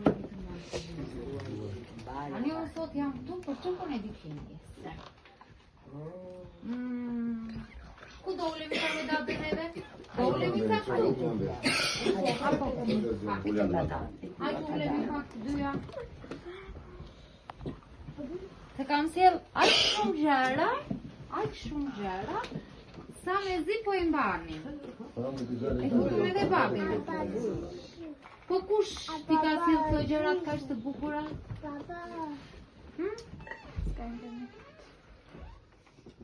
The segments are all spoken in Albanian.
në vitë nga Ani unë sot jam këtu për që për në dikindjes. Ku do ulemi ka me datën edhe? Do ulemi sa? Hajtë ulemi pak të dyja. Të kam sjell aq shumë gjëra, sa me zi po i mbani. E kuptëm edhe babin. Po kush ti ka sjell këto gjërat kaq të bukura? Baba.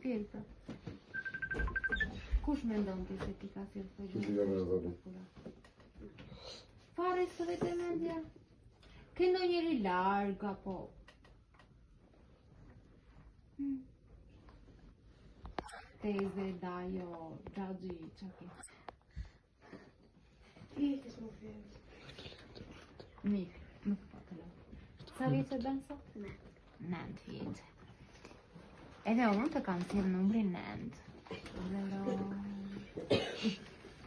Pjelë. Kush mendon ti se ti ka sjell këto gjëra të bukura? Fare së vetë mendja. Ke ndonjëri larg apo? Teze, dajo, gjaxhi, çaki. Mirë, nuk po të lë. Sa vjeç e bën sot? 9 vjeç. Edhe unë të kam sjell numrin 9.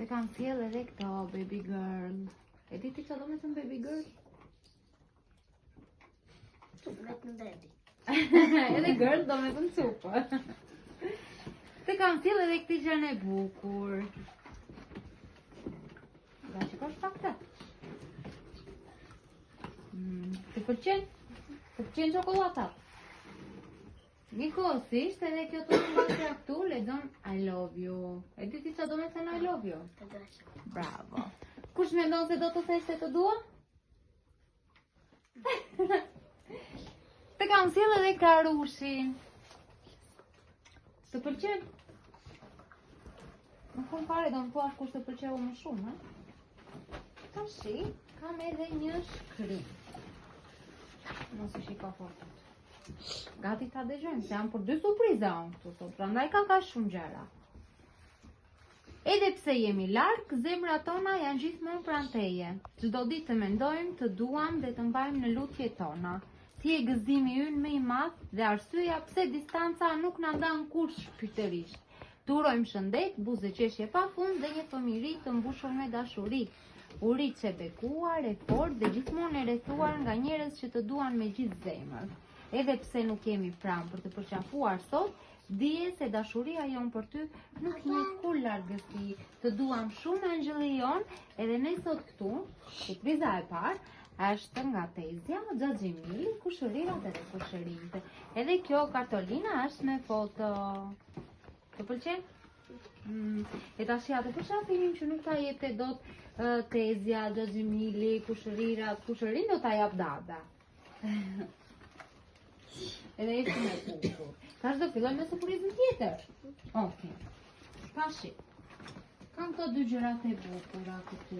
Të kam sjell edhe këto baby girl. E di ti çfarë do të thënë baby girl? Edhe girl do me thënë cupë. Të kam sjell edhe këti gjën e bukur. Da shikosh pak të? Të pëlqen? Të pëlqen çokolata? Njëkohësisht edhe kjo të mbasja këtu lexon I love you. E di ti çfarë do me thënë I love you? Bravo. Kush mendon se do të thësh se të dua? Të kam sjell edhe karushin. Të pëlqen? Në fund fare do më thuash kush të pëlqeu më shumë, ha? Tashi, kam edhe një shkrim. Mos e shiko fotot. Gati ta dëgjojmë, se jam për 2 surpriza unë këtu sot, prandaj ka shumë gjëra. Edhe pse jemi larg, zemrat tona janë gjithmonë pranë teje. Çdo ditë të mendojmë, të duam dhe të mbajmë në lutje tona. Ti je gëzimi ynë më i madh dhe arsyeja pse distanca nuk na ndan kurrë shpirtërisht. Të urojmë shëndet, buzë qeshje pafund dhe një fëmijëri të mbushur me dashuri. Uriçe bekuar, e fortë dhe gjithmonë e rrethuar nga njerëz që të duan me gjithë zemër. Edhe pse nuk jemi pranë për të përqafuar sot, dije se dashuria jon për ty nuk njeh kur largësi. Të duam shumë angjëlli jon, edhe ne sot këtu, surpriza e parë, është nga Tezja, Xhaxhimili, kushërirat edhe kushërinte. Edhe kjo kartolina është me foto. Të pëlqen? E tash ja të përshafinin që nuk ta jepte dot Tezja, Xhaxhimili, kushërirat, kushërin do ta jap Dada. Edhe e shumë e bukur. Tash do filloj me surprizën tjetër. Okej. Tashi. Kam këto 2 gjërat e bukura këtu.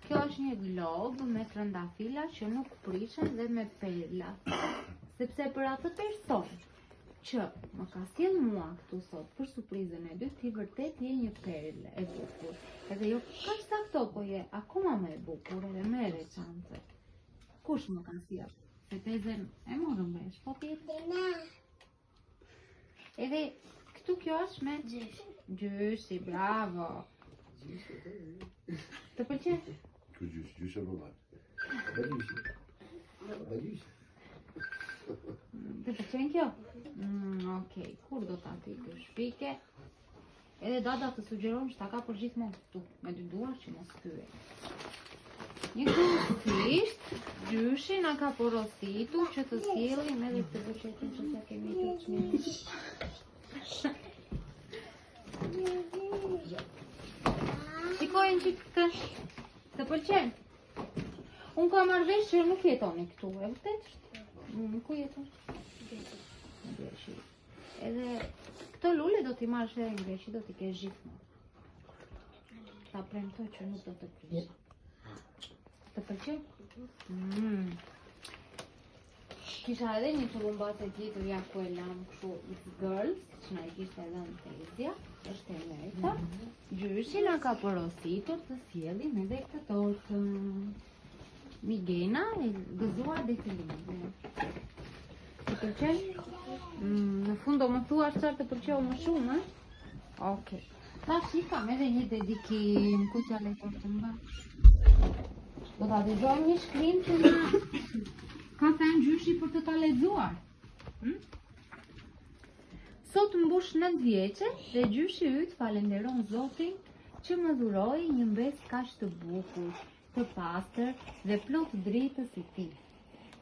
Kjo është një glob me trëndafila që nuk prishen dhe me perla. Sepse për atë person që më ka sjell mua këtu sot për surprizën e dytë, ti vërtet je një perlë e bukur. Edhe jo kaq sakto, po je akoma më e bukur edhe më e veçantë. Kush më ka sjell? Se Tezen e morëm vesh, po tjetër. Edhe këtu kjo është me gjyshi, bravo. Të pëlqen? Ku gjyshi e vëllat. Të pëlqen kjo? Okej, kur do ta ti kjo shpike? Edhe Dada të sugjeron që ta ka për gjithmonë këtu, me 2 duar që mos thye. Njëkohësisht, gjyshi na ka porositur që të sjellim edhe këtë buqetin që sa kemi të çmimi. Shikojnë që këtë, të pëlqen? Unë ka marrë vesh që nuk jetoni këtu, e vërtet? Ku jeton? Greqi. Edhe këto lule do t'i marrësh edhe në Greqi, do t'i kesh gjithmonë. Ta premtoj që nuk do të prish. Të pëlqen? Kisha edhe një çullumbace tjetër ja ku e lam kështu It's Girls, që na i kishte dhënë Tezja, është e merta. Gjyshi na ka porositur të sjellim edhe këtë tortë. Migena e gëzuar dhe fillimeve. Të pëlqen? Në fund do më thuash çfarë të pëlqeu më shumë, a? Okej. Tash i kam edhe një dedikim, ku t'ja letor të mba. Do t'a dëgjojmë një shkrim që na ka thënë gjyshi për të ta lexuar. Sot mbush 9 vjeçe dhe gjyshi yt falenderon Zotin që më dhuroi një mbes kaq të bukur, të pastër dhe plot dritës si ti.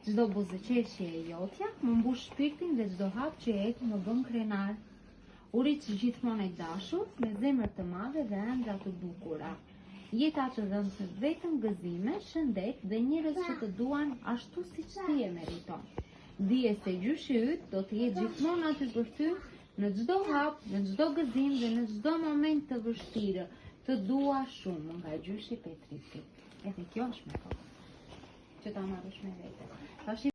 Çdo buzëqeshje e jotja më mbush shpirtin dhe çdo hap që ek më bën krenar. Uriç gjithmonë e dashur, me zemër të madhe dhe ëndra të bukura. Jeta të dhënë të vetëm gëzime, shëndet dhe njerëz që të duan ashtu siç ti e meriton. Dije se gjyshi yt do të jetë gjithmonë aty për ty, në çdo hap, në çdo gëzim dhe në çdo moment të vështirë. Të dua shumë nga gjyshi Petriti. Edhe kjo është me kohë. Që ta marrësh me vete. Tash